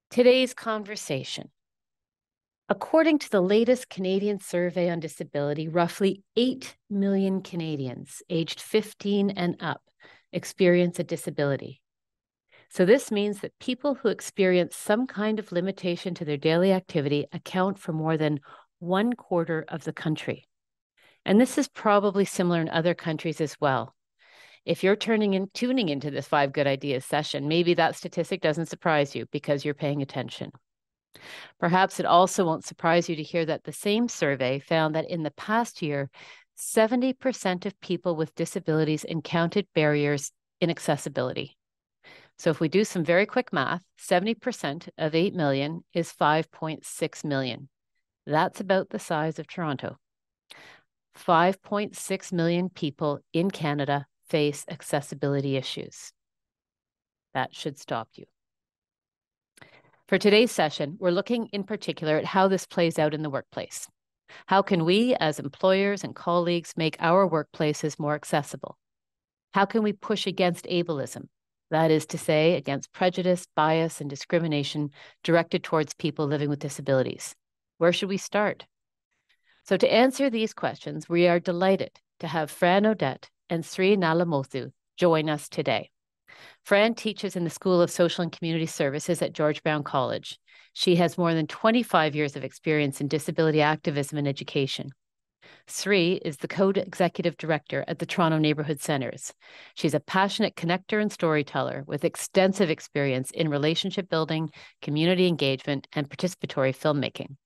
Today's conversation. According to the latest Canadian survey on disability, roughly 8 million Canadians aged 15 and up experience a disability. So this means that people who experience some kind of limitation to their daily activity account for more than 1/4 of the country. And this is probably similar in other countries as well. If you're tuning into this 5 Good Ideas session, maybe that statistic doesn't surprise you because you're paying attention. Perhaps it also won't surprise you to hear that the same survey found that in the past year, 70% of people with disabilities encountered barriers in accessibility. So if we do some very quick math, 70% of 8 million is 5.6 million. That's about the size of Toronto. 5.6 million people in Canada face accessibility issues. That should stop you. For today's session, we're looking in particular at how this plays out in the workplace. How can we, as employers and colleagues, make our workplaces more accessible? How can we push against ableism? That is to say, against prejudice, bias, and discrimination directed towards people living with disabilities. Where should we start? So to answer these questions, we are delighted to have Fran Odette and Sri Nalamothu join us today. Fran teaches in the School of Social and Community Services at George Brown College. She has more than 25 years of experience in disability activism and education. Sri is the co-executive director at the Toronto Neighbourhood Centres. She's a passionate connector and storyteller with extensive experience in relationship building, community engagement, and participatory filmmaking.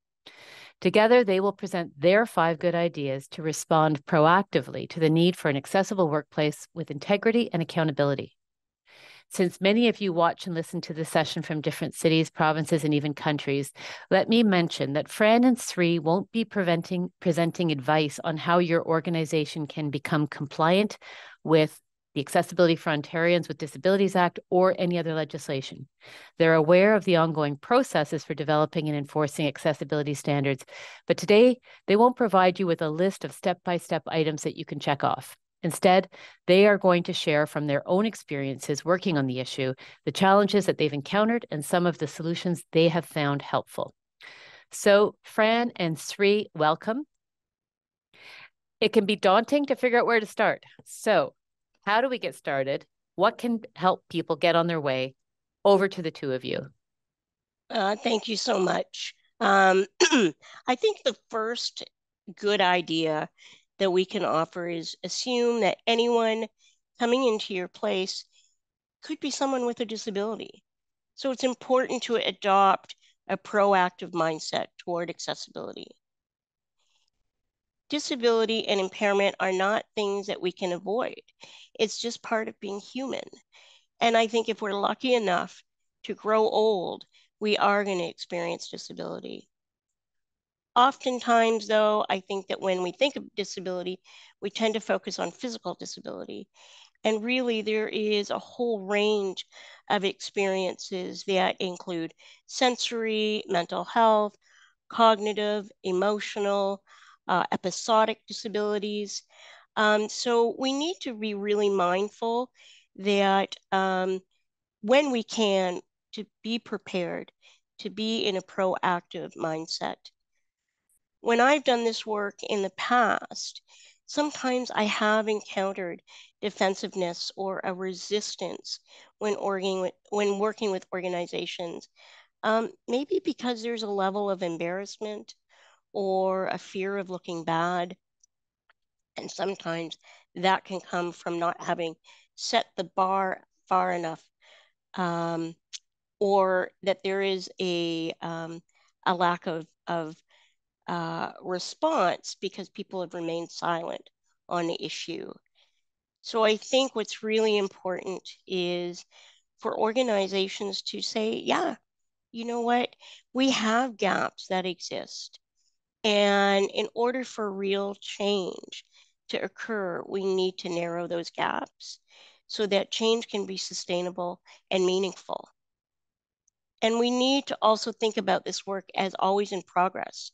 Together, they will present their 5 good ideas to respond proactively to the need for an accessible workplace with integrity and accountability. Since many of you watch and listen to this session from different cities, provinces, and even countries, let me mention that Fran and Sri won't be presenting advice on how your organization can become compliant with the Accessibility for Ontarians with Disabilities Act or any other legislation. They're aware of the ongoing processes for developing and enforcing accessibility standards, but today they won't provide you with a list of step-by-step items that you can check off. Instead, they are going to share from their own experiences working on the issue, the challenges that they've encountered, and some of the solutions they have found helpful. So, Fran and Sri, welcome. It can be daunting to figure out where to start. So, how do we get started? What can help people get on their way? Over to the two of you. Thank you so much. I think the first good idea that we can offer is assume that anyone coming into your place could be someone with a disability. So it's important to adopt a proactive mindset toward accessibility. Disability and impairment are not things that we can avoid. It's just part of being human. And I think if we're lucky enough to grow old, we are going to experience disability. Oftentimes, though, I think that when we think of disability, we tend to focus on physical disability. And really, there is a whole range of experiences that include sensory, mental health, cognitive, emotional, episodic disabilities. So we need to be really mindful that when we can, to be prepared, to be in a proactive mindset. When I've done this work in the past, sometimes I have encountered defensiveness or a resistance when working with organizations, maybe because there's a level of embarrassment or a fear of looking bad. And sometimes that can come from not having set the bar far enough, or that there is a lack of response because people have remained silent on the issue. So I think what's really important is for organizations to say, yeah, you know what? We have gaps that exist. And in order for real change to occur, we need to narrow those gaps so that change can be sustainable and meaningful. And we need to also think about this work as always in progress,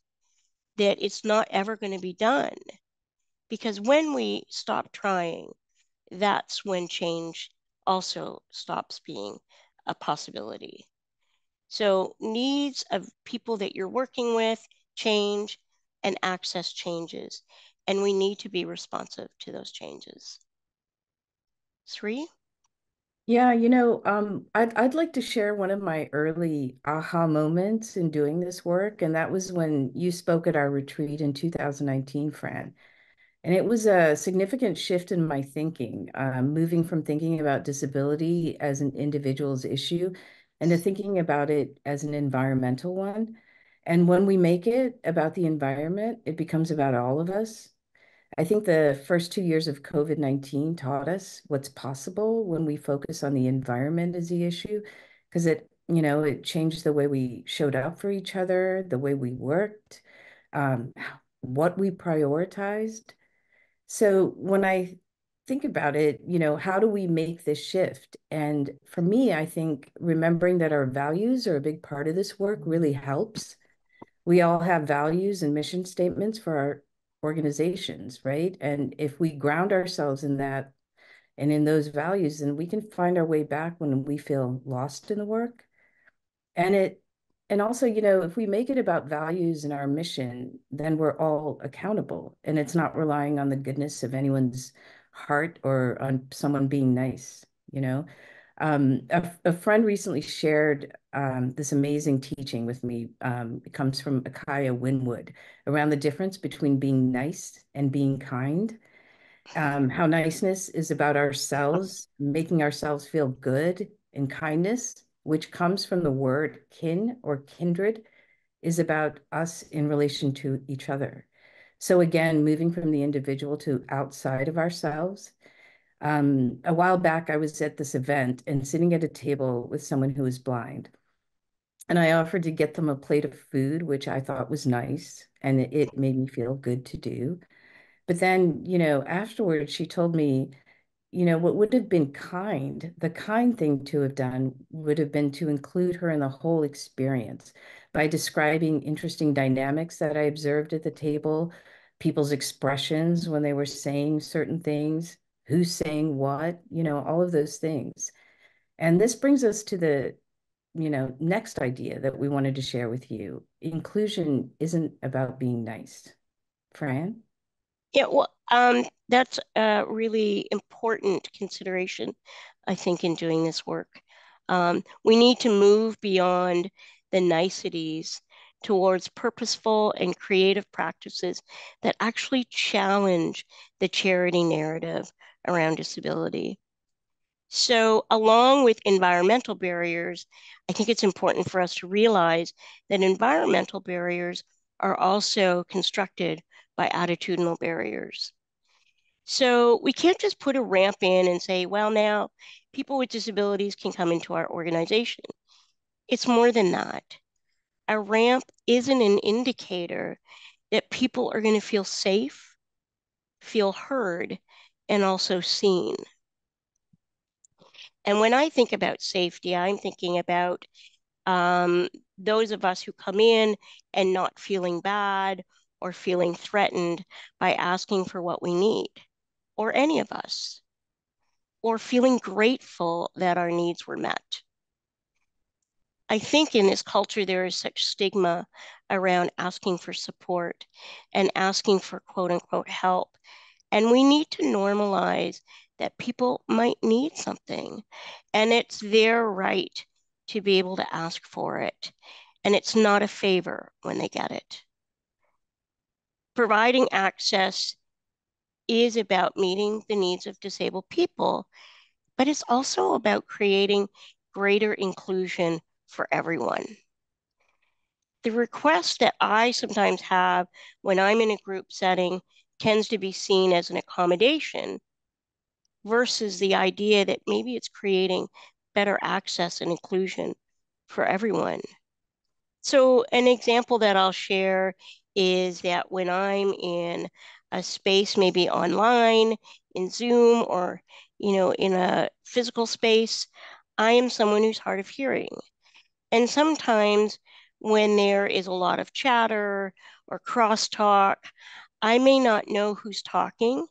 that it's not ever going to be done. Because when we stop trying, that's when change also stops being a possibility. So needs of people that you're working with change and access changes. And we need to be responsive to those changes. Sri? Yeah, I'd like to share one of my early aha moments in doing this work, and that was when you spoke at our retreat in 2019, Fran. And it was a significant shift in my thinking, moving from thinking about disability as an individual's issue and to thinking about it as an environmental one. And when we make it about the environment, it becomes about all of us. I think the first 2 years of COVID-19 taught us what's possible when we focus on the environment as the issue, because it changed the way we showed up for each other, the way we worked, um, what we prioritized. So when I think about it, how do we make this shift? And for me, I think remembering that our values are a big part of this work really helps. We all have values and mission statements for our organizations, right? And if we ground ourselves in that and in those values, then we can find our way back when we feel lost in the work. And also, if we make it about values and our mission, then we're all accountable and it's not relying on the goodness of anyone's heart or on someone being nice, you know? A friend recently shared this amazing teaching with me. It comes from Akaya Winwood around the difference between being nice and being kind. How niceness is about ourselves, making ourselves feel good, and kindness, which comes from the word kin or kindred, is about us in relation to each other. So again, moving from the individual to outside of ourselves. A while back, I was at this event and sitting at a table with someone who was blind. And I offered to get them a plate of food, which I thought was nice, and it made me feel good to do. But then, afterwards, she told me, what would have been kind, the kind thing to have done would have been to include her in the whole experience by describing interesting dynamics that I observed at the table, people's expressions when they were saying certain things, who's saying what, all of those things. And this brings us to the, next idea that we wanted to share with you. Inclusion isn't about being nice. Fran? Yeah, well, that's a really important consideration, I think, in doing this work. We need to move beyond the niceties towards purposeful and creative practices that actually challenge the charity narrative around disability. So, along with environmental barriers, I think it's important for us to realize that environmental barriers are also constructed by attitudinal barriers. So, we can't just put a ramp in and say, well, now people with disabilities can come into our organization. It's more than that. A ramp isn't an indicator that people are going to feel safe, feel heard, and also seen. And when I think about safety, I'm thinking about those of us who come in and not feeling bad or feeling threatened by asking for what we need, or any of us, or feeling grateful that our needs were met. I think in this culture, there is such stigma around asking for support and asking for quote unquote help. And we need to normalize that people might need something and it's their right to be able to ask for it. And it's not a favor when they get it. Providing access is about meeting the needs of disabled people, but it's also about creating greater inclusion for everyone. The request that I sometimes have when I'm in a group setting tends to be seen as an accommodation versus the idea that maybe it's creating better access and inclusion for everyone. So an example that I'll share is that when I'm in a space, maybe online, in Zoom, or in a physical space, I am someone who's hard of hearing. And sometimes when there is a lot of chatter or crosstalk, I may not know who's talking,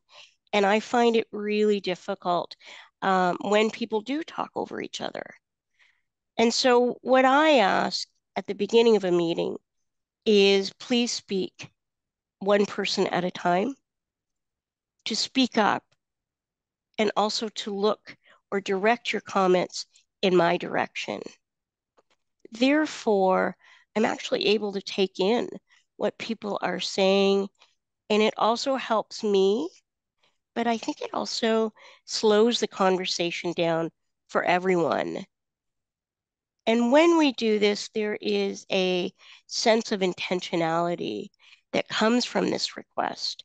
and I find it really difficult when people do talk over each other. And so what I ask at the beginning of a meeting is please speak one person at a time, to speak up, and also to look or direct your comments in my direction. Therefore, I'm actually able to take in what people are saying, and it also helps me, but I think it also slows the conversation down for everyone. And when we do this, there is a sense of intentionality that comes from this request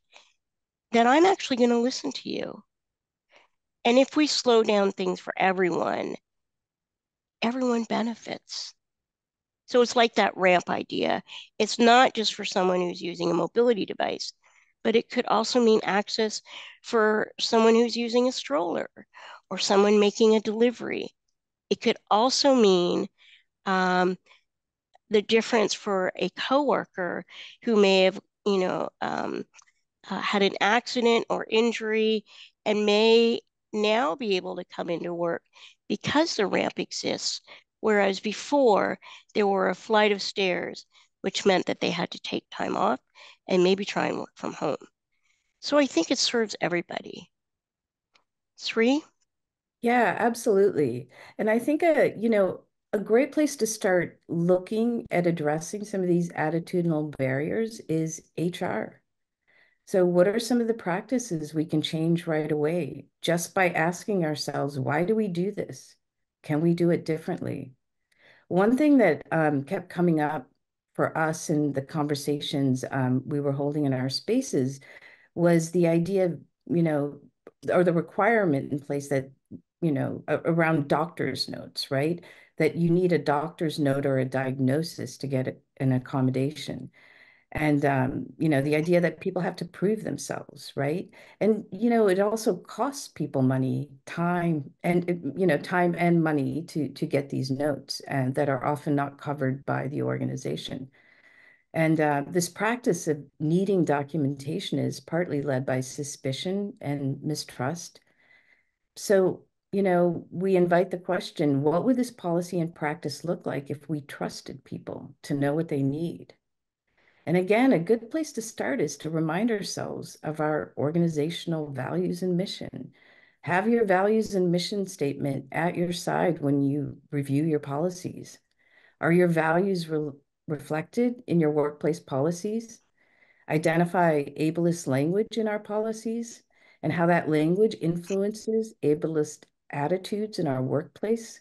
that I'm actually going to listen to you. And if we slow down things for everyone, everyone benefits. So it's like that ramp idea. It's not just for someone who's using a mobility device, but it could also mean access for someone who's using a stroller or someone making a delivery. It could also mean the difference for a coworker who may have, had an accident or injury and may now be able to come into work because the ramp exists, whereas before there were a flight of stairs, which meant that they had to take time off and maybe try and work from home. So I think it serves everybody. Sri? Yeah, absolutely. And I think a great place to start looking at addressing some of these attitudinal barriers is HR. So what are some of the practices we can change right away just by asking ourselves, why do we do this? Can we do it differently? One thing that kept coming up for us in the conversations we were holding in our spaces was the idea of, or the requirement in place that, around doctor's notes, right? That you need a doctor's note or a diagnosis to get an accommodation. And, the idea that people have to prove themselves, right? And, it also costs people money, time, and, time and money to get these notes and that are often not covered by the organization. And this practice of needing documentation is partly led by suspicion and mistrust. So, we invite the question, what would this policy and practice look like if we trusted people to know what they need? And again, a good place to start is to remind ourselves of our organizational values and mission. Have your values and mission statement at your side when you review your policies. Are your values reflected in your workplace policies? Identify ableist language in our policies and how that language influences ableist attitudes in our workplace.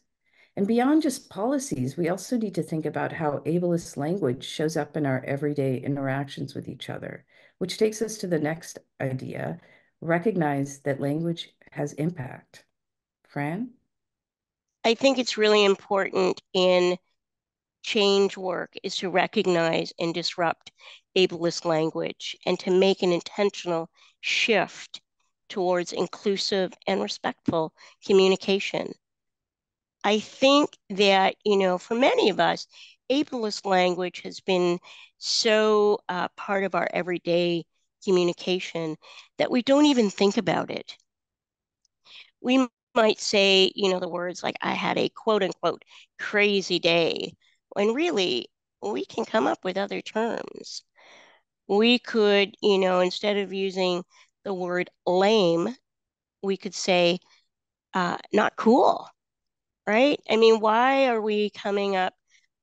And beyond just policies, we also need to think about how ableist language shows up in our everyday interactions with each other, which takes us to the next idea, recognize that language has impact. Fran? I think it's really important in change work is to recognize and disrupt ableist language and to make an intentional shift towards inclusive and respectful communication. I think that, for many of us, ableist language has been so part of our everyday communication that we don't even think about it. We might say, the words like, I had a quote unquote crazy day, when really we can come up with other terms. We could, instead of using the word lame, we could say not cool, right? I mean, why are we coming up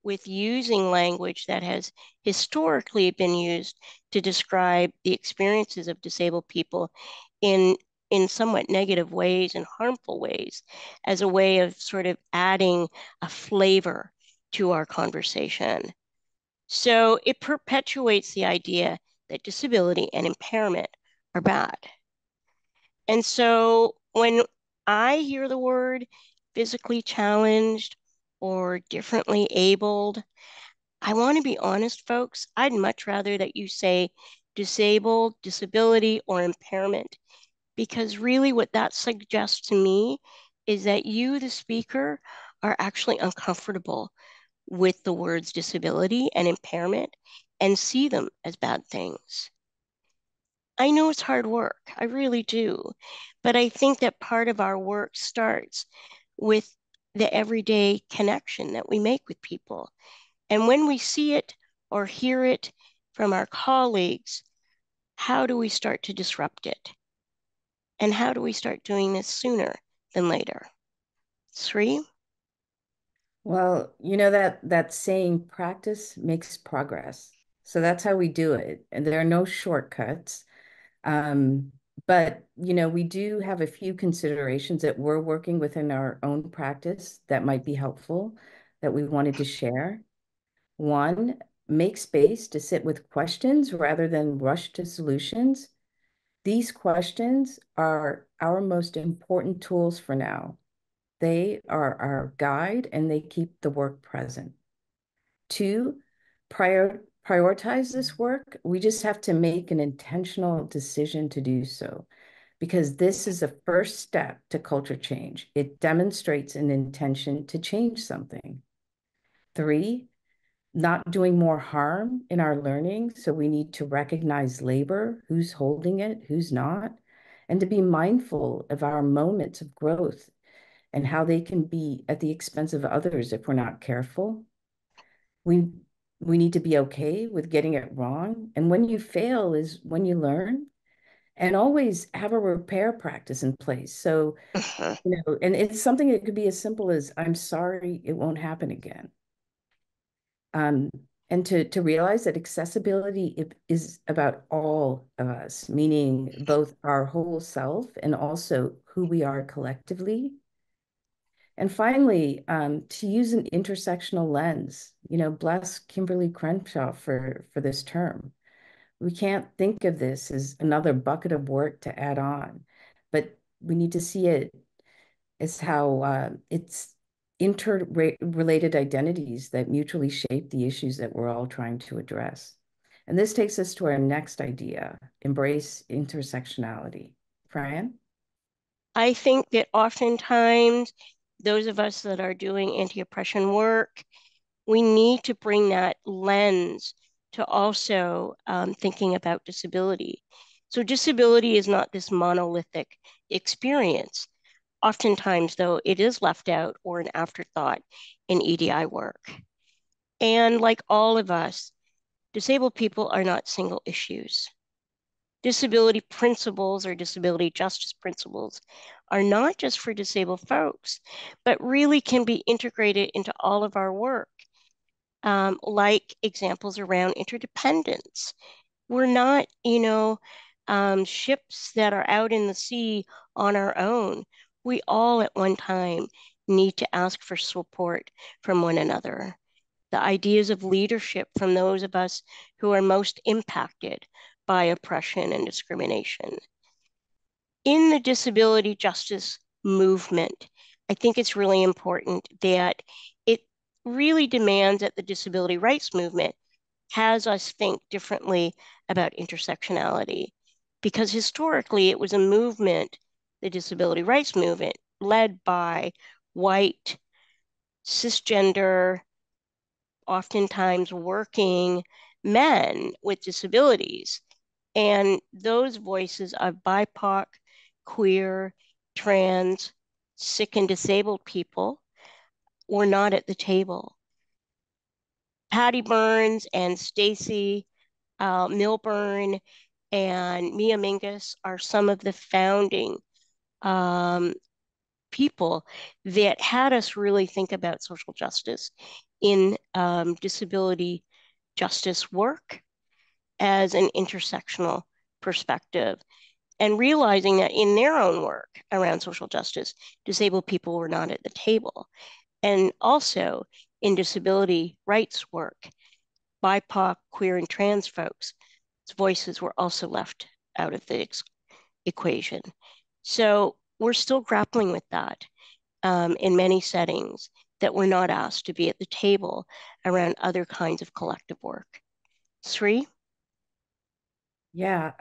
with using language that has historically been used to describe the experiences of disabled people in somewhat negative ways and harmful ways as a way of sort of adding a flavor to our conversation? So it perpetuates the idea that disability and impairment are bad. And so when I hear the word physically challenged or differently abled, I want to be honest, folks. I'd much rather that you say disabled, disability, or impairment, because really what that suggests to me is that you, the speaker, are actually uncomfortable with the words disability and impairment and see them as bad things. I know it's hard work, I really do. But I think that part of our work starts with the everyday connection that we make with people. And when we see it or hear it from our colleagues, how do we start to disrupt it? And how do we start doing this sooner than later? Sri? Well, you know that saying, practice makes progress. So that's how we do it. And there are no shortcuts. Um, but we do have a few considerations that we're working within our own practice that might be helpful that we wanted to share. One, make space to sit with questions rather than rush to solutions. These questions are our most important tools for now. They are our guide and they keep the work present. Two, prioritize this work. We just have to make an intentional decision to do so because this is a first step to culture change. It demonstrates an intention to change something. Three, not doing more harm in our learning. So we need to recognize labor, who's holding it, who's not, and to be mindful of our moments of growth and how they can be at the expense of others if we're not careful. We we need to be okay with getting it wrong. And when you fail is when you learn, and always have a repair practice in place. So, and it's something that could be as simple as, I'm sorry, it won't happen again. Um, and to realize that accessibility is about all of us, meaning both our whole self and also who we are collectively. And finally, to use an intersectional lens, bless Kimberly Crenshaw for this term. We can't think of this as another bucket of work to add on, but we need to see it as how it's interrelated identities that mutually shape the issues that we're all trying to address. And this takes us to our next idea, embrace intersectionality. Fran? I think that oftentimes those of us that are doing anti-oppression work, we need to bring that lens to also thinking about disability. So disability is not this monolithic experience. Oftentimes, though, it is left out or an afterthought in EDI work. And like all of us, disabled people are not single issues. Disability principles or disability justice principles are not just for disabled folks, but really can be integrated into all of our work, like examples around interdependence. We're not, ships that are out in the sea on our own. We all at one time need to ask for support from one another. The ideas of leadership from those of us who are most impacted by oppression and discrimination. In the disability justice movement, I think it's really important that it really demands that the disability rights movement has us think differently about intersectionality, because historically it was a movement, the disability rights movement, led by white, cisgender, oftentimes working men with disabilities. And those voices of BIPOC, queer, trans, sick and disabled people were not at the table. Patty Burns and Stacy Milburn and Mia Mingus are some of the founding people that had us really think about social justice in disability justice work as an intersectional perspective, and realizing that in their own work around social justice, disabled people were not at the table. And also in disability rights work, BIPOC, queer, and trans folks' voices were also left out of the equation. So we're still grappling with that in many settings, that we're not asked to be at the table around other kinds of collective work. Sri? Yeah,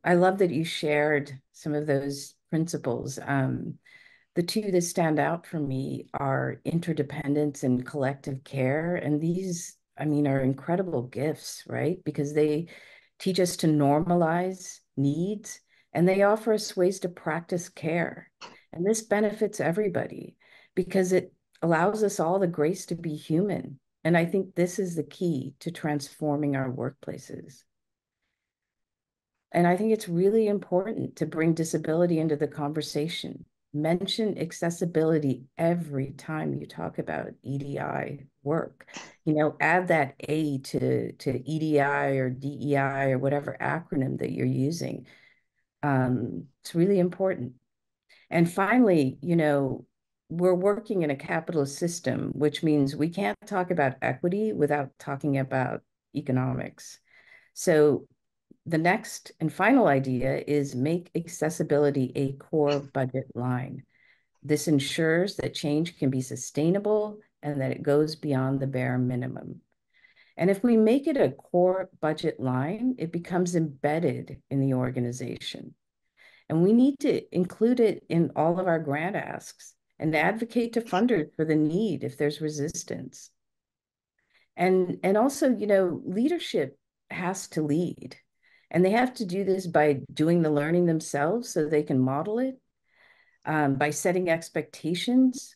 I love that you shared some of those principles. The two that stand out for me are interdependence and collective care. And these, I mean, are incredible gifts, right? Because they teach us to normalize needs and they offer us ways to practice care. And this benefits everybody because allows us all the grace to be human. And I think this is the key to transforming our workplaces. And I think it's really important to bring disability into the conversation. Mention accessibility every time you talk about EDI work. You know, add that A to EDI or DEI or whatever acronym that you're using. It's really important. And finally, you know, we're working in a capitalist system, which means we can't talk about equity without talking about economics. So the next and final idea is make accessibility a core budget line. This ensures that change can be sustainable and that it goes beyond the bare minimum. And if we make it a core budget line, it becomes embedded in the organization. And we need to include it in all of our grant asks and advocate to funders for the need if there's resistance. And also, you know, leadership has to lead. And they have to do this by doing the learning themselves so they can model it, by setting expectations,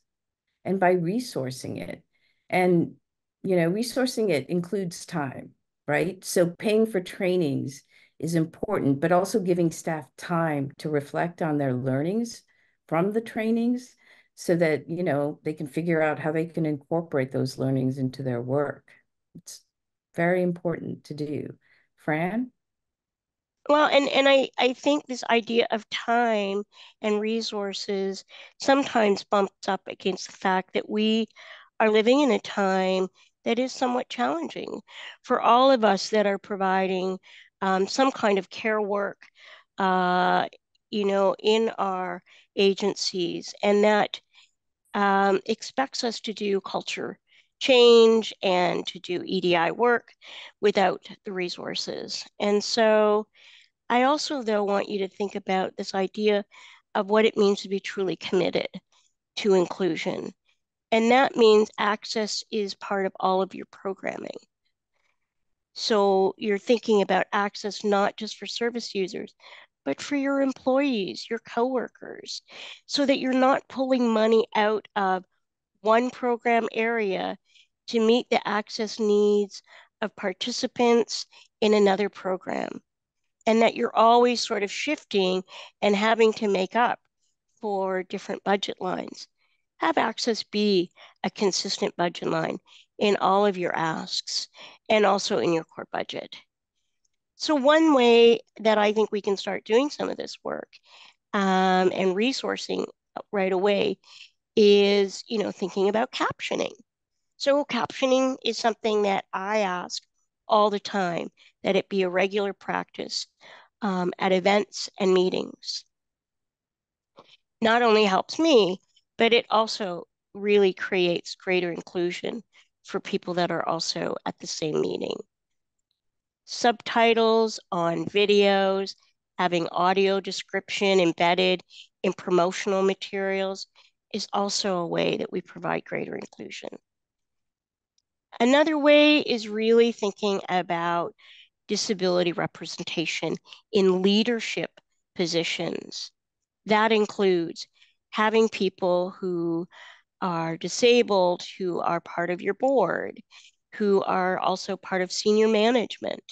and by resourcing it. And, you know, resourcing it includes time, right? So paying for trainings is important, but also giving staff time to reflect on their learnings from the trainings so that, you know, they can figure out how they can incorporate those learnings into their work. It's very important to do. Fran? Well, and I think this idea of time and resources sometimes bumps up against the fact that we are living in a time that is somewhat challenging for all of us that are providing some kind of care work, you know, in our agencies, and that expects us to do culture change and to do EDI work without the resources. And so I also, though, want you to think about this idea of what it means to be truly committed to inclusion. And that means access is part of all of your programming. So you're thinking about access not just for service users, but for your employees, your coworkers, so that you're not pulling money out of one program area to meet the access needs of participants in another program, and that you're always sort of shifting and having to make up for different budget lines. Have access be a consistent budget line in all of your asks and also in your core budget. So one way that I think we can start doing some of this work and resourcing right away is, you know, thinking about captioning. So captioning is something that I ask all the time, that it be a regular practice at events and meetings. Not only helps me, but it also really creates greater inclusion for people that are also at the same meeting. Subtitles on videos, having audio description embedded in promotional materials is also a way that we provide greater inclusion. Another way is really thinking about disability representation in leadership positions. That includes having people who are disabled, who are part of your board, who are also part of senior management.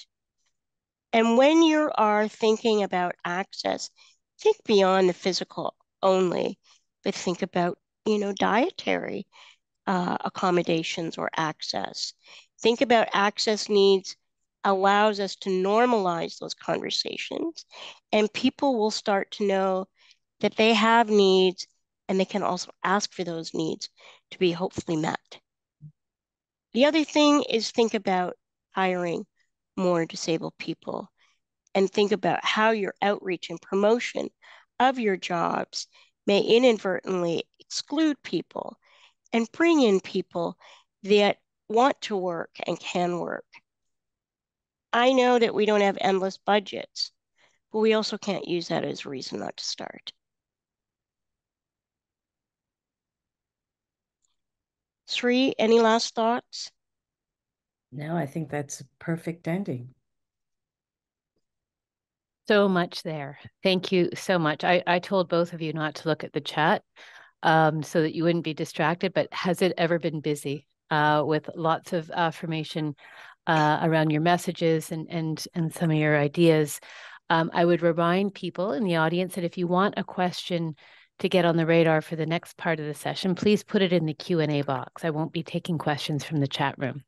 And when you are thinking about access, think beyond the physical only, but think about, you know, dietary accommodations or access. Think about access needs allows us to normalize those conversations, and people will start to know that they have needs and they can also ask for those needs to be hopefully met. The other thing is think about hiring more disabled people and think about how your outreach and promotion of your jobs may inadvertently exclude people and bring in people that want to work and can work. I know that we don't have endless budgets, but we also can't use that as a reason not to start. Sri, any last thoughts? No, I think that's a perfect ending. So much there. Thank you so much. I told both of you not to look at the chat. so that you wouldn't be distracted. But has it ever been busy with lots of affirmation around your messages and some of your ideas? I would remind people in the audience that if you want a question to get on the radar for the next part of the session, please put it in the Q&A box. I won't be taking questions from the chat room.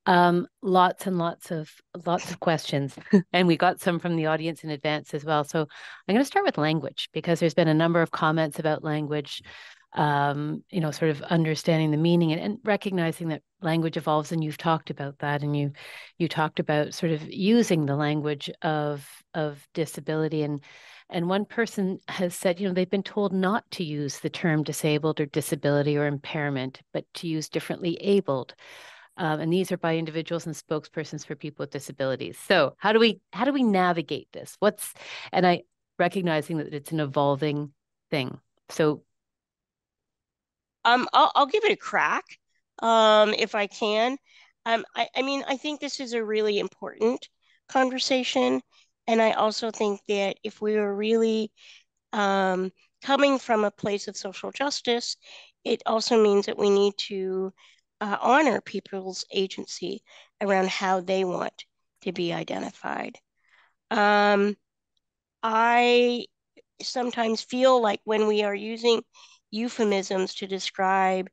Lots and lots of questions, and we got some from the audience in advance as well. So I'm going to start with language because there's been a number of comments about language. Sort of understanding the meaning and recognizing that language evolves, and you've talked about that, and you talked about sort of using the language of disability, and one person has said, they've been told not to use the term disabled or disability or impairment, but to use differently abled. And these are by individuals and spokespersons for people with disabilities. So how do we navigate this? And I recognizing that it's an evolving thing. So I'll give it a crack, if I can. I think this is a really important conversation, and I also think that if we were really coming from a place of social justice, it also means that we need to honor people's agency around how they want to be identified. I sometimes feel like when we are using euphemisms to describe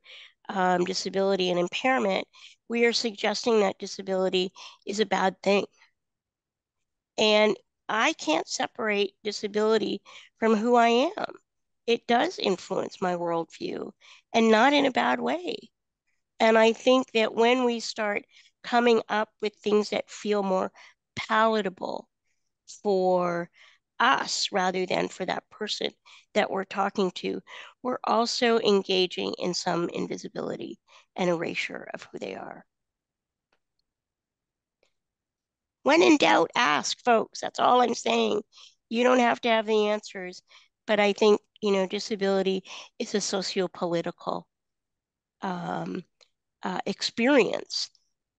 disability and impairment, we are suggesting that disability is a bad thing. And I can't separate disability from who I am. It does influence my worldview, and not in a bad way. And I think that when we start coming up with things that feel more palatable for us rather than for that person that we're talking to, we're also engaging in some invisibility and erasure of who they are. When in doubt, ask, folks. That's all I'm saying. You don't have to have the answers, but I think, disability is a socio-political experience,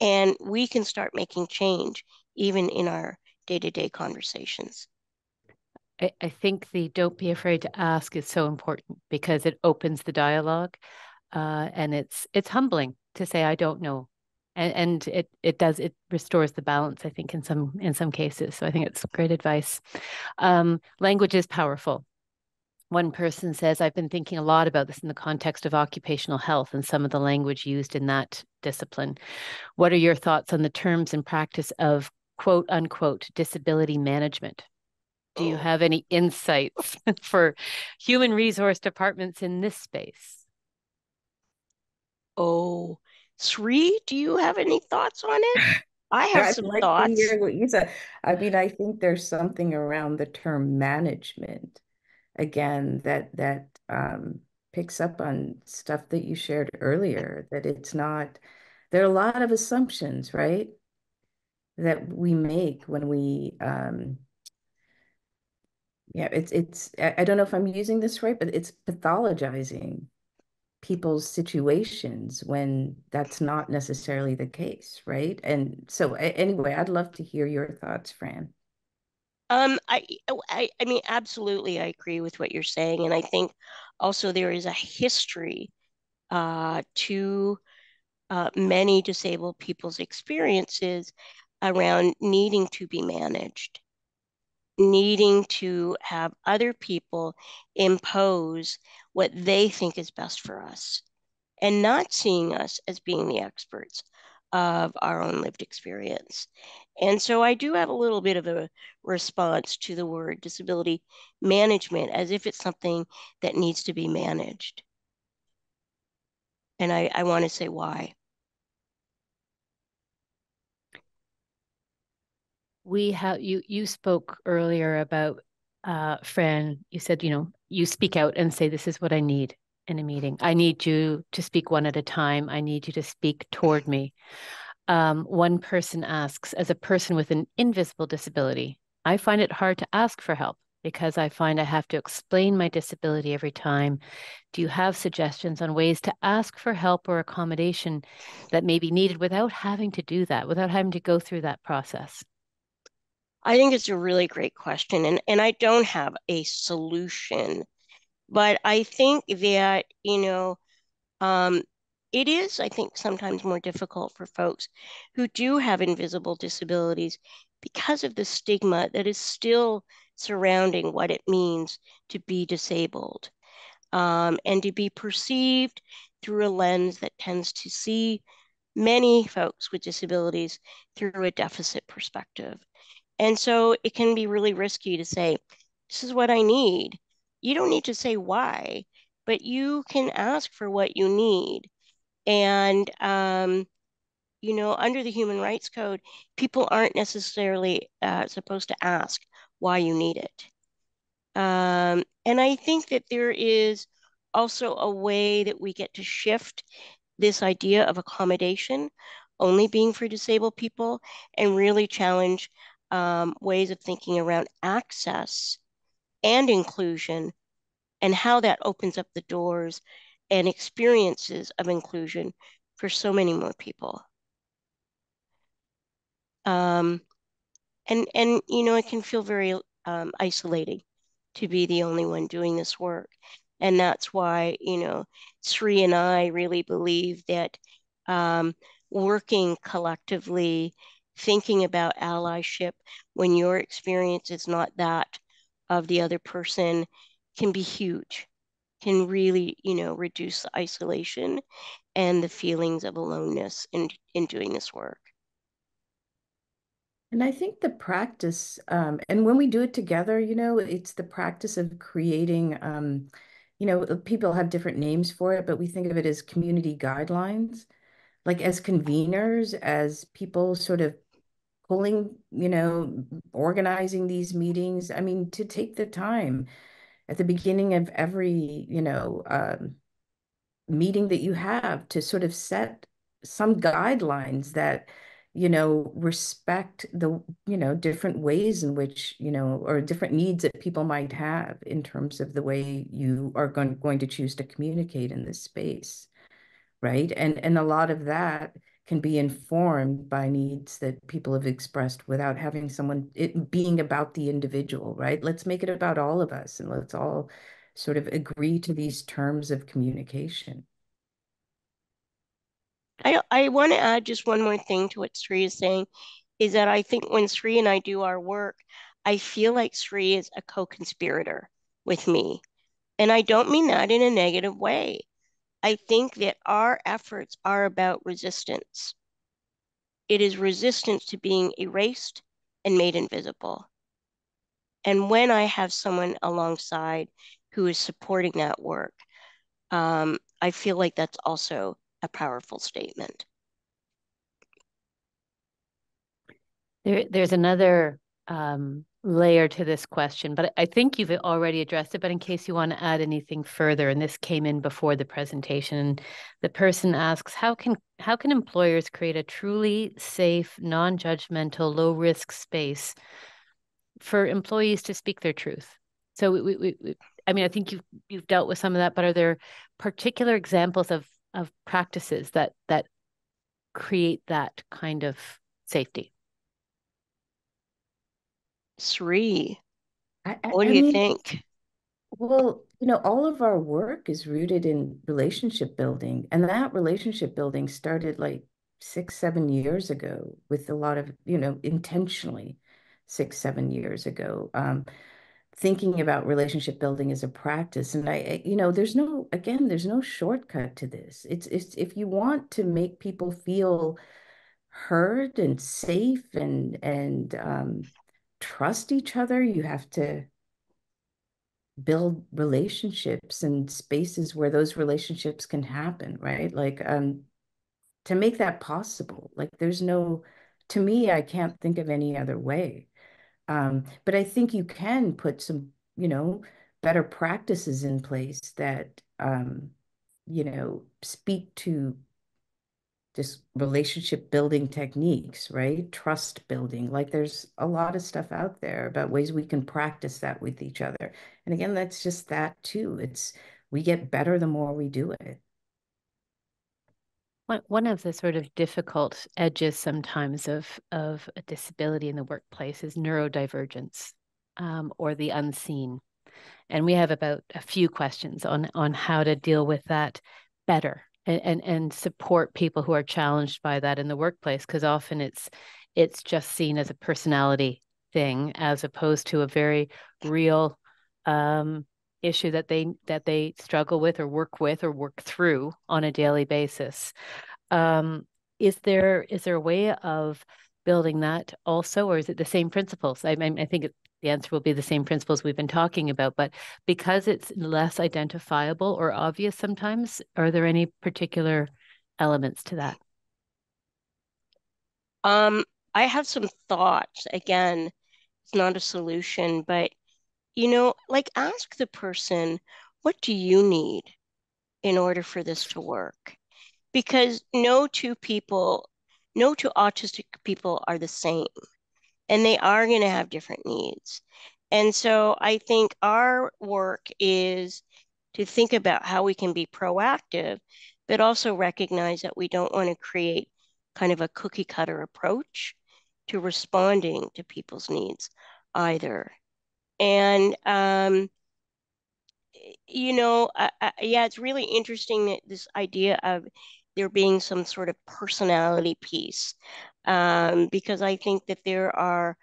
and we can start making change even in our day-to-day conversations. I think the don't be afraid to ask is so important because it opens the dialogue, and it's humbling to say I don't know, and it restores the balance, I think, in some cases. So I think it's great advice. Language is powerful. One person says, I've been thinking a lot about this in the context of occupational health and some of the language used in that discipline. What are your thoughts on the terms and practice of quote unquote disability management? Do you have any insights for human resource departments in this space? Oh, Sri, do you have any thoughts on it? I have I'd some like to thoughts. hear what you said. I think there's something around the term management, again, that picks up on stuff that you shared earlier, that it's not, there are a lot of assumptions, right? That we make when we I don't know if I'm using this right, but it's pathologizing people's situations when that's not necessarily the case, right? And so anyway, I'd love to hear your thoughts, Fran. I mean, absolutely, I agree with what you're saying, and I think also there is a history to many disabled people's experiences around needing to be managed, needing to have other people impose what they think is best for us, and not seeing us as being the experts of our own lived experience. And so I do have a little bit of a response to the word disability management as if it's something that needs to be managed. And I want to say why. You spoke earlier about Fran, you said, you speak out and say, this is what I need in a meeting. I need you to speak one at a time. I need you to speak toward me. One person asks, as a person with an invisible disability, I find it hard to ask for help because I find I have to explain my disability every time. Do you have suggestions on ways to ask for help or accommodation that may be needed without having to do that, without having to go through that process? I think it's a really great question. And I don't have a solution But I think that, it is, I think, sometimes more difficult for folks who do have invisible disabilities because of the stigma that is still surrounding what it means to be disabled, and to be perceived through a lens that tends to see many folks with disabilities through a deficit perspective. And so it can be really risky to say, this is what I need. You don't need to say why, but you can ask for what you need. And, under the Human Rights Code, people aren't necessarily supposed to ask why you need it. And I think that there is also a way that we get to shift this idea of accommodation only being for disabled people and really challenge ways of thinking around access and inclusion and how that opens up the doors and experiences of inclusion for so many more people. Um, and it can feel very isolating to be the only one doing this work. And that's why, Sri and I really believe that working collectively, thinking about allyship when your experience is not that of the other person can be huge, can really, reduce the isolation and the feelings of aloneness in doing this work. And I think the practice, and when we do it together, it's the practice of creating, people have different names for it, but we think of it as community guidelines, like as conveners, as people sort of pulling, organizing these meetings. I mean, to take the time at the beginning of every, meeting that you have to sort of set some guidelines that respect the different ways in which or different needs that people might have in terms of the way you are going to choose to communicate in this space, right? And a lot of that can be informed by needs that people have expressed without having it being about the individual, right? Let's make it about all of us and let's all sort of agree to these terms of communication. I want to add just one more thing to what Sri is saying, is that I think when Sri and I do our work, I feel like Sri is a co-conspirator with me. And I don't mean that in a negative way. I think that our efforts are about resistance. It is resistance to being erased and made invisible. And when I have someone alongside who is supporting that work, I feel like that's also a powerful statement. There's another layer to this question, but I think you've already addressed it. But in case you want to add anything further, and this came in before the presentation, the person asks, how can employers create a truly safe, non-judgmental, low-risk space for employees to speak their truth? So I mean, I think you've dealt with some of that, but are there particular examples of practices that create that kind of safety? Sri, I, what I do you mean, think? well, all of our work is rooted in relationship building, and that relationship building started like 6, 7 years ago with a lot of, intentionally 6, 7 years ago, thinking about relationship building as a practice. And there's no shortcut to this. It's if you want to make people feel heard and safe and trust each other, you have to build relationships and spaces where those relationships can happen, right? Like to make that possible. Like to me, I can't think of any other way. But I think you can put some, better practices in place that speak to just relationship building techniques, right? Trust building. Like there's a lot of stuff out there about ways we can practice that with each other. And again, that's just that too. We get better the more we do it. One of the sort of difficult edges sometimes of a disability in the workplace is neurodivergence, or the unseen. And we have about a few questions on how to deal with that better and support people who are challenged by that in the workplace, because often it's just seen as a personality thing as opposed to a very real issue that they struggle with or work through on a daily basis. Is there a way of building that also, or is it the same principles? I think the answer will be the same principles we've been talking about, but because it's less identifiable or obvious sometimes, are there any particular elements to that? I have some thoughts. Again, it's not a solution, but like ask the person, what do you need in order for this to work? Because no two autistic people are the same, and they are going to have different needs. And so I think our work is to think about how we can be proactive, but also recognize that we don't want to create kind of a cookie cutter approach to responding to people's needs either. And yeah, it's really interesting that this idea of there being some sort of personality piece, because I think that there are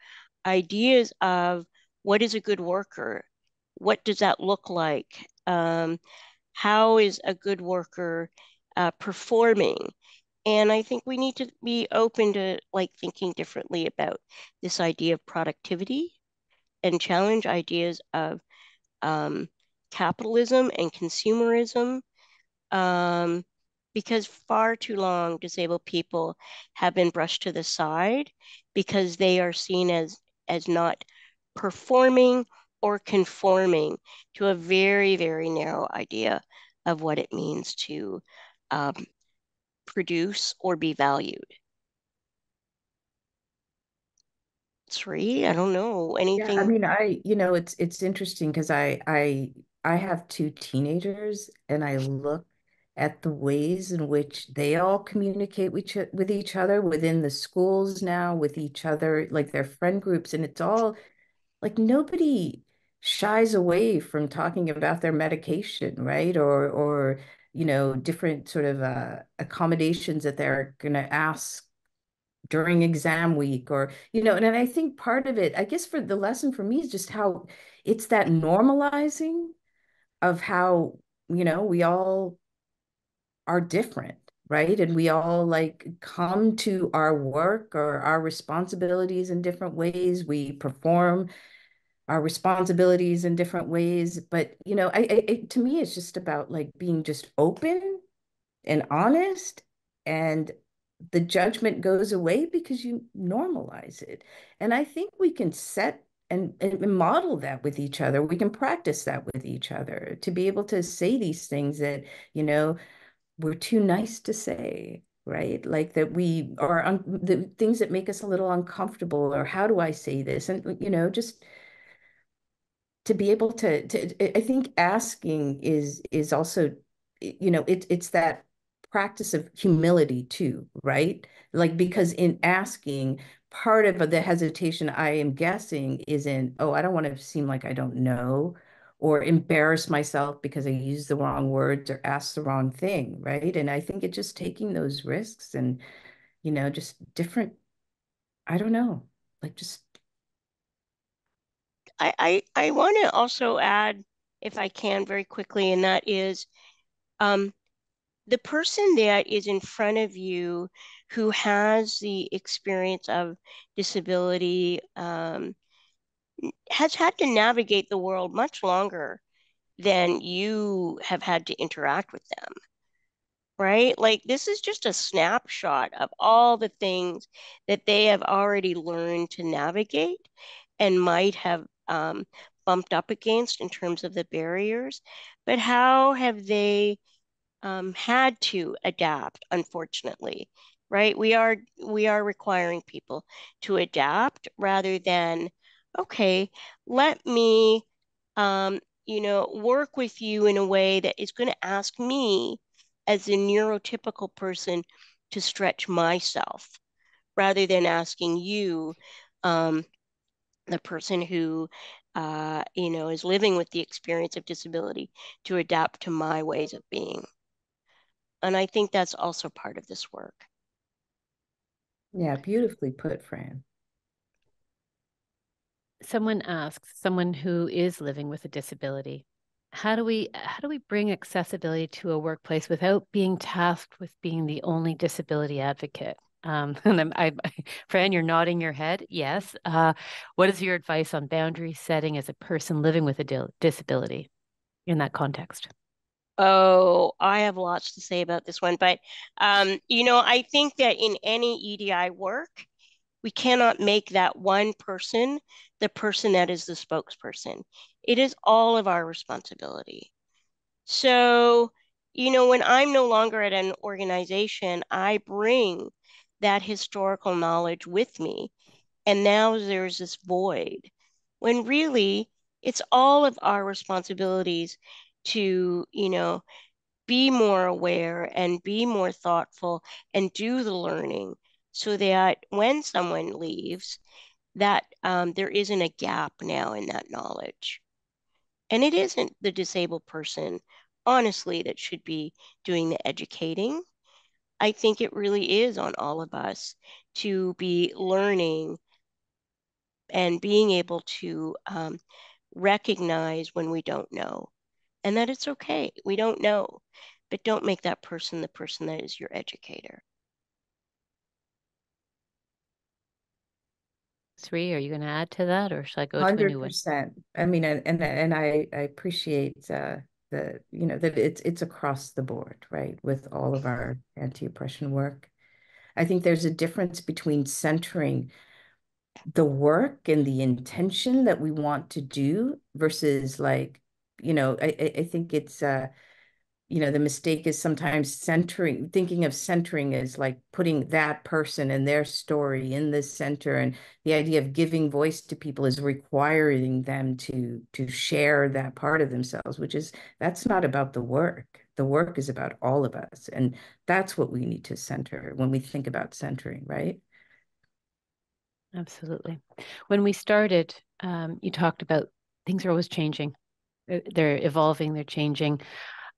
ideas of what is a good worker, what does that look like, how is a good worker performing, and I think we need to be open to like thinking differently about this idea of productivity and challenge ideas of um, capitalism and consumerism, um, because far too long disabled people have been brushed to the side because they are seen as not performing or conforming to a very, very narrow idea of what it means to um, produce or be valued. Sri, I don't know Yeah, I anything. mean, it's interesting because I have two teenagers and I look at the ways in which they all communicate with each other within the schools now, with each other, like their friend groups, and it's all like nobody shies away from talking about their medication, right? Or different sort of accommodations that they're gonna ask during exam week or and I think part of it, I guess for the lesson for me is just how it's that normalizing of how we all are different, right? And we all like come to our work or our responsibilities in different ways. We perform our responsibilities in different ways. But to me, it's just about like being just open and honest, and the judgment goes away because you normalize it. And I think we can set and model that with each other. We can practice that with each other to be able to say these things that, we're too nice to say, right? Like that we are the things that make us a little uncomfortable, or how do I say this? And, just to be able to I think asking is also it's that practice of humility too, right? Like because in asking, part of the hesitation I am guessing is in, oh, I don't want to seem like I don't know or embarrass myself because I used the wrong words or asked the wrong thing, right? And I think it's just taking those risks and just different, I don't know, like just I want to also add, if I can, very quickly, and that is um, the person that is in front of you who has the experience of disability has had to navigate the world much longer than you have had to interact with them, right? Like this is just a snapshot of all the things that they have already learned to navigate and might have bumped up against in terms of the barriers. But how have they had to adapt, unfortunately, right? We are requiring people to adapt rather than, okay, let me, work with you in a way that is going to ask me as a neurotypical person to stretch myself, rather than asking you, um, the person who is living with the experience of disability to adapt to my ways of being. And I think that's also part of this work. Yeah, beautifully put, Fran. Someone asks, someone who is living with a disability, how do we bring accessibility to a workplace without being tasked with being the only disability advocate? And Fran, you're nodding your head. Yes. What is your advice on boundary setting as a person living with a disability in that context? Oh, I have lots to say about this one, but I think that in any EDI work, we cannot make that one person the person that is the spokesperson. It is all of our responsibility. So, when I'm no longer at an organization, I bring that historical knowledge with me. And now there's this void when really it's all of our responsibilities to, be more aware and be more thoughtful and do the learning so that when someone leaves, that there isn't a gap now in that knowledge. And it isn't the disabled person, honestly, that should be doing the educating. I think it really is on all of us to be learning and being able to recognize when we don't know and that it's okay. We don't know, but don't make that person the person that is your educator. Sri, are you going to add to that, or should I go to a new one? 100%. I mean, and I appreciate that it's across the board, right? With all of our anti-oppression work. I think there's a difference between centering the work and the intention that we want to do versus like, I think it's the mistake is sometimes thinking of centering as like putting that person and their story in the center. And the idea of giving voice to people is requiring them to share that part of themselves, that's not about the work. The work is about all of us. And that's what we need to center when we think about centering, right? Absolutely. When we started, you talked about things are always changing. They're evolving, they're changing.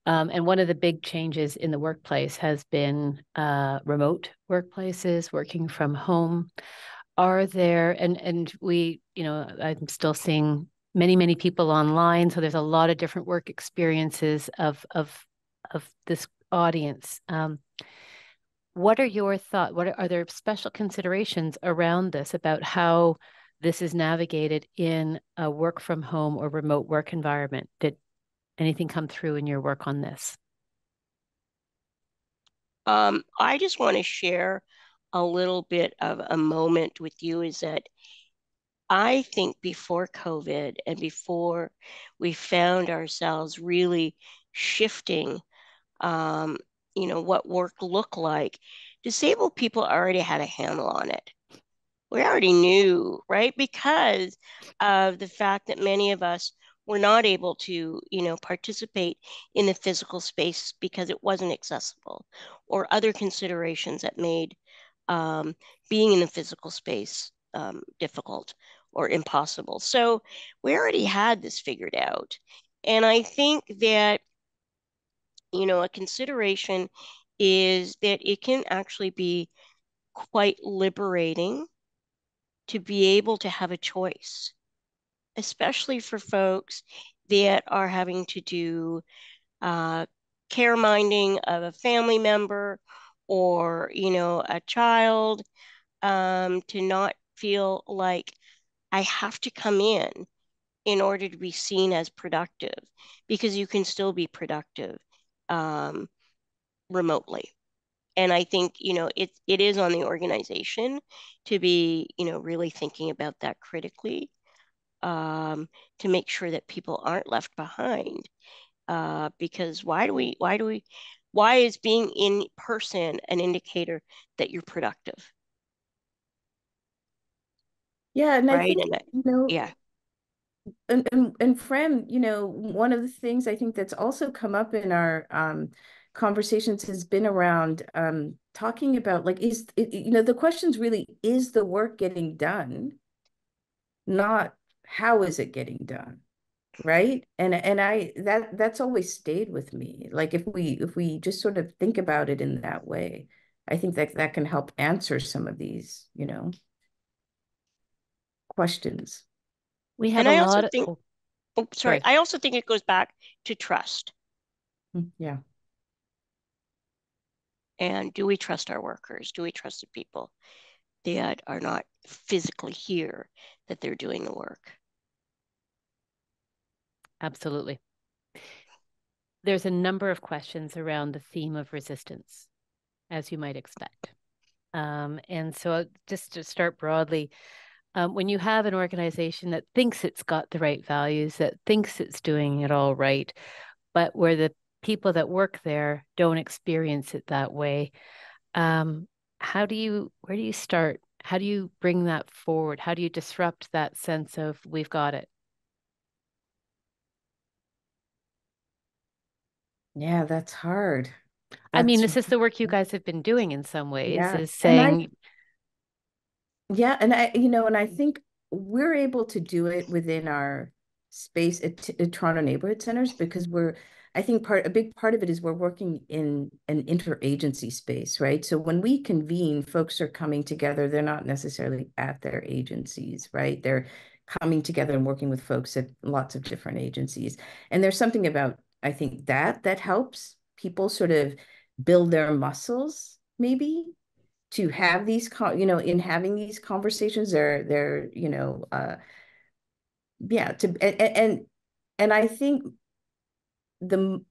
And one of the big changes in the workplace has been remote workplaces, working from home. Are there, and we, I'm still seeing many, many people online. So there's a lot of different work experiences of this audience. What are your thoughts? Are there special considerations around this about how this is navigated in a work from home or remote work environment? Did anything come through in your work on this? I just want to share a little bit of a moment with you is that I think before COVID and before we found ourselves really shifting, um, what work looked like, disabled people already had a handle on it. We already knew, right? Because of the fact that many of us were not able to, participate in the physical space because it wasn't accessible, or other considerations that made um, being in the physical space difficult or impossible. So we already had this figured out. And I think that, a consideration is that it can actually be quite liberating to be able to have a choice, especially for folks that are having to do care minding of a family member or, a child, to not feel like I have to come in order to be seen as productive, because you can still be productive um, remotely. And I think, it is on the organization to be, really thinking about that critically, to make sure that people aren't left behind. Because why is being in person an indicator that you're productive, Yeah, and I right? think, Yeah. and Fran, one of the things I think that's also come up in our conversations has been around talking about like, the question's really, is the work getting done? Not how is it getting done? Right. And that's always stayed with me. Like if we just sort of think about it in that way, I think that that can help answer some of these, you know, questions. We have And a I also lot of, think, oh, oh, sorry, sorry. I also think it goes back to trust. Yeah. And do we trust our workers? Do we trust the people that are not physically here, that they're doing the work? Absolutely. There's a number of questions around the theme of resistance, as you might expect. And so just to start broadly, when you have an organization that thinks it's got the right values, that thinks it's doing it all right, but where the people that work there don't experience it that way, where do you start? How do you bring that forward? How do you disrupt that sense of we've got it? Yeah, that's hard. I mean, That's this is the work you guys have been doing in some ways, yeah. is And I saying, Yeah, and I, you know, and I think we're able to do it within our space at Toronto neighborhood centers because I think a big part of it is we're working in an interagency space, right? So when we convene, folks are coming together. They're not necessarily at their agencies, right? They're coming together and working with folks at lots of different agencies. And there's something about, I think that helps people sort of build their muscles, maybe to have these, you know, in having these conversations, you know, yeah, and I think the,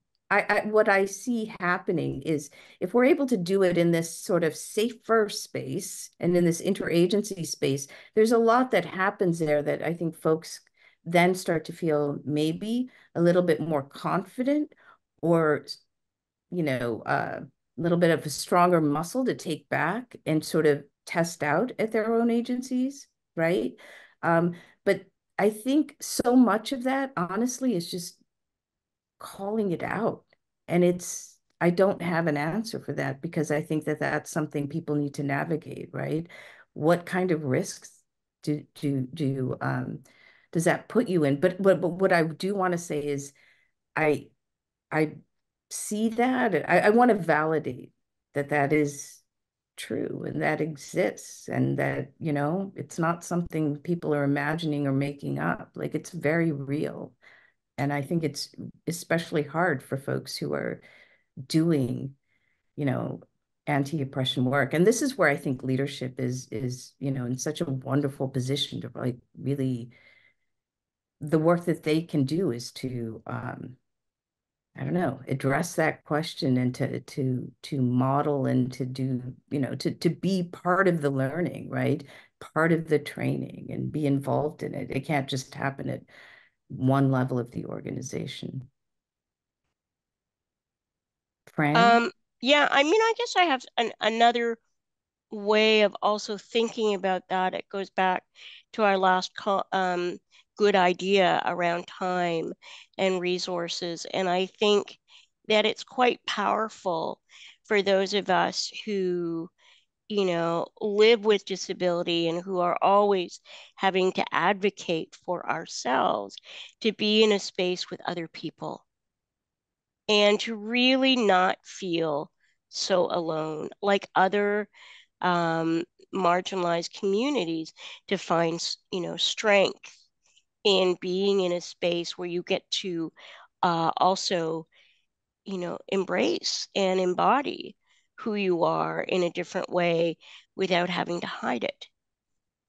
what I see happening is if we're able to do it in this sort of safer space and in this interagency space, there's a lot that happens there that I think folks then start to feel maybe a little bit more confident or you know, a little bit of a stronger muscle to take back and sort of test out at their own agencies, right? But I think so much of that, honestly, is just calling it out. And I don't have an answer for that because I think that that's something people need to navigate, right? What kind of risks does that put you in? But what I do want to say is I I see that. I want to validate that that is true and that exists and that, you know, it's not something people are imagining or making up. Like it's very real. And I think it's especially hard for folks who are doing, you know, anti-oppression work. And this is where I think leadership is, you know, in such a wonderful position to like really the work that they can do is to I don't know, address that question and to model and to do, you know, to be part of the learning, right? Part of the training and be involved in it. It can't just happen at one level of the organization. Fran? Um, yeah, I mean, I guess I have another way of also thinking about that. It goes back to our last good idea around time and resources. And I think that it's quite powerful for those of us who, you know, live with disability and who are always having to advocate for ourselves to be in a space with other people and to really not feel so alone like other marginalized communities, to find, you know, strength in being in a space where you get to also, you know, embrace and embody who you are in a different way without having to hide it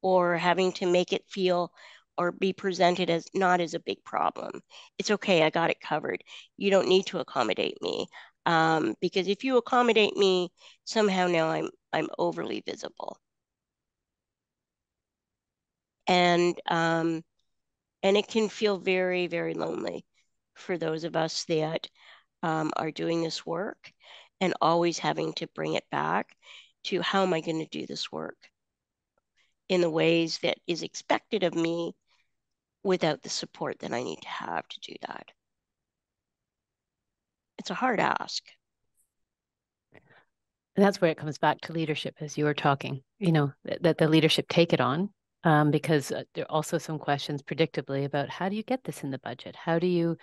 or having to make it feel or be presented as not as a big problem. It's okay, I got it covered. You don't need to accommodate me. Because if you accommodate me, somehow now I'm overly visible. And and it can feel very, very lonely for those of us that are doing this work and always having to bring it back to how am I going to do this work in the ways that is expected of me without the support that I need to have to do that. It's a hard ask. and that's where it comes back to leadership, as you were talking, you know, that the leadership take it on because there are also some questions predictably about how do you get this in the budget? How do you,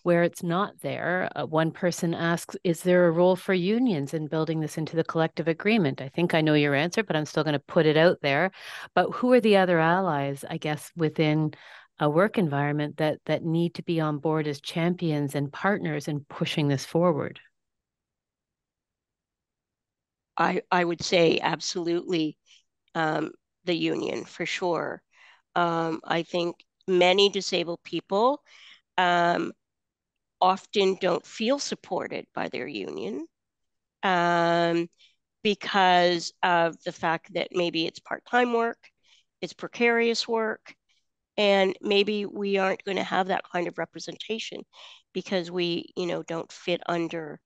where it's not there, one person asks, is there a role for unions in building this into the collective agreement? I think I know your answer, but I'm still going to put it out there. But who are the other allies, I guess, within a work environment that need to be on board as champions and partners in pushing this forward? I would say absolutely the union for sure. I think many disabled people often don't feel supported by their union because of the fact that maybe it's part-time work, it's precarious work, and maybe we aren't going to have that kind of representation because we, don't fit under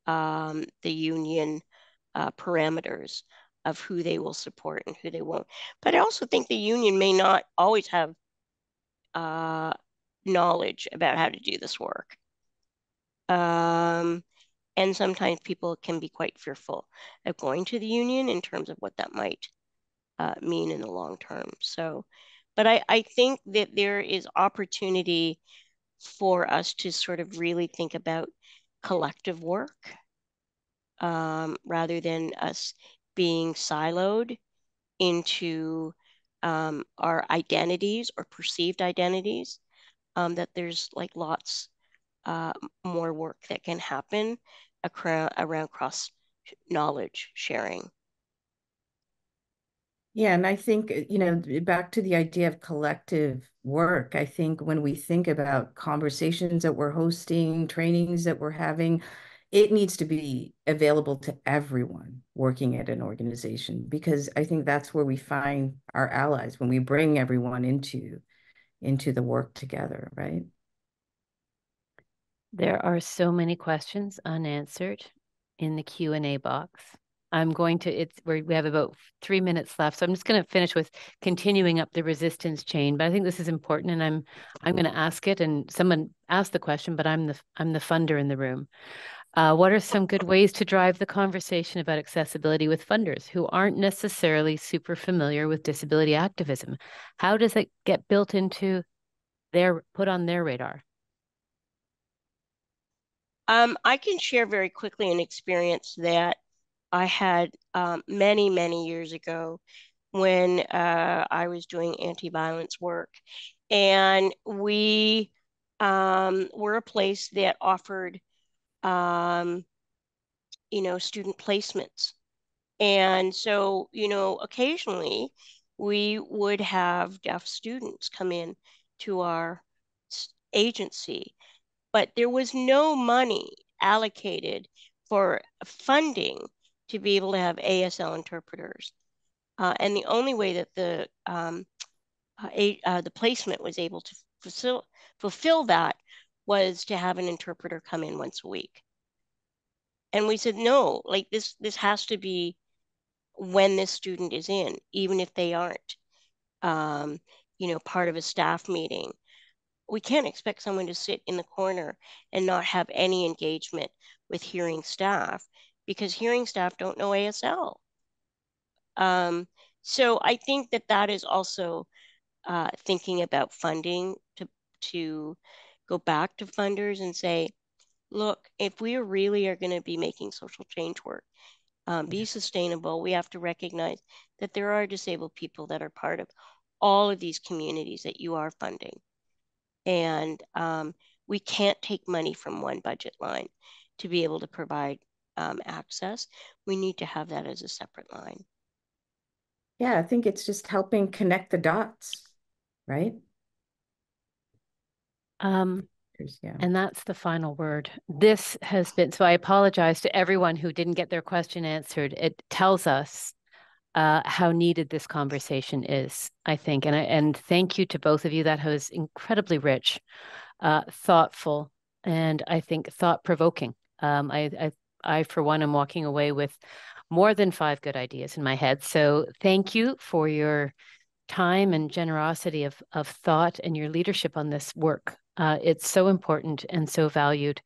the union parameters of who they will support and who they won't. But I also think the union may not always have knowledge about how to do this work. And sometimes people can be quite fearful of going to the union in terms of what that might mean in the long term. So, but I think that there is opportunity for us to sort of really think about collective work rather than us being siloed into our identities or perceived identities, that there's like lots more work that can happen around cross knowledge sharing. Yeah, and I think, back to the idea of collective work, I think when we think about conversations that we're hosting, trainings that we're having, it needs to be available to everyone working at an organization, because I think that's where we find our allies when we bring everyone into the work together, right? There are so many questions unanswered in the Q&A box. I'm going to, we have about 3 minutes left, so I'm just going to finish with continuing up the resistance chain. But I think this is important, and I'm going to ask it. And someone asked the question, but I'm the funder in the room. What are some good ways to drive the conversation about accessibility with funders who aren't necessarily super familiar with disability activism? How does it get built into put on their radar? I can share very quickly an experience that I had many, many years ago when I was doing anti-violence work. And we were a place that offered, student placements. And so, occasionally we would have deaf students come in to our agency, but there was no money allocated for funding to be able to have ASL interpreters. And the only way that the placement was able to fulfill that was to have an interpreter come in once a week. And we said, no, like this has to be when this student is in, even if they aren't, part of a staff meeting. We can't expect someone to sit in the corner and not have any engagement with hearing staff because hearing staff don't know ASL. So I think that is also thinking about funding to go back to funders and say, look, if we really are going to be making social change work, be sustainable, we have to recognize that there are disabled people that are part of all of these communities that you are funding. And we can't take money from one budget line to be able to provide access. We need to have that as a separate line. Yeah, I think it's just helping connect the dots, right? Yeah. And that's the final word. This has been, so I apologize to everyone who didn't get their question answered. It tells us how needed this conversation is, I think. And thank you to both of you. That was incredibly rich, thoughtful, and I think thought-provoking. I, for one, am walking away with more than 5 good ideas in my head. So thank you for your time and generosity of thought and your leadership on this work. It's so important and so valued.